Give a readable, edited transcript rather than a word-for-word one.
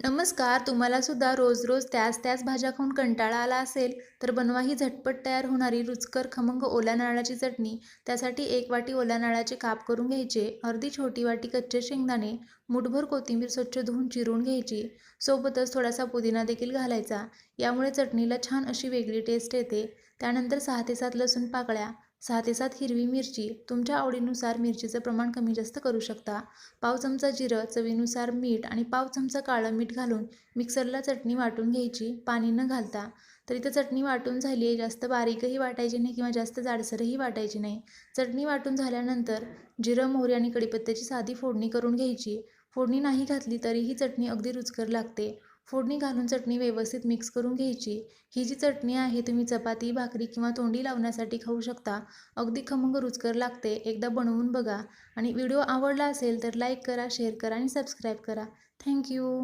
नमस्कार. तुम्हाला सुद्धा रोज-रोज त्याच भाज्या खाऊन कंटाळा आला असेल, तर बनवा ही झटपट तयार होणारी रुचकर खमंग ओल्या नारळाची चटणी. त्यासाठी 1 वाटी ओल्या नारळाचे काप करून घ्यायचे, अर्धी छोटी वाटी कच्चे शेंगदाणे, मूठभर कोथिंबीर स्वच्छ धुवून चिरून घ्यायची. सोबतच थोडासा पुदिना देखील घालायचा. यामुळे चटणीला छान अशी वेगळी टेस्ट येते. त्यानंतर 6 ते 7 लसूण पाकळ्या, 6 ते 7 हिरवी मिरची, तुमच्या आवडीनुसार मिरचीचं प्रमाण कमी जास्त करू शकता. पाव चमचा जिरं, चवीनुसार मीठ आणि पाव चमचा काळं मीठ घालून मिक्सरला चटणी वाटून घ्यायची, पाणी न घालता. तर इथं चटणी वाटून झाली आहे, जास्त बारीकही वाटायची नाही किंवा जास्त जाडसरही वाटायची नाही. चटणी वाटून झाल्यानंतर जिरं, मोहरी आणि कढीपत्त्याची साधी फोडणी करून घ्यायची. फोडणी नाही घातली तरीही चटणी अगदी रुचकर लागते. फोडणी घालून चटणी व्यवस्थित मिक्स करून घ्यायची. ही जी चटणी आहे तुम्ही चपाती, भाकरी किंवा तोंडी लावण्यासाठी खाऊ शकता. अगदी खमंग रुचकर लागते. एकदा बनवून बघा. आणि व्हिडिओ आवडला असेल तर लाईक करा, शेअर करा आणि सबस्क्राईब करा. Thank you.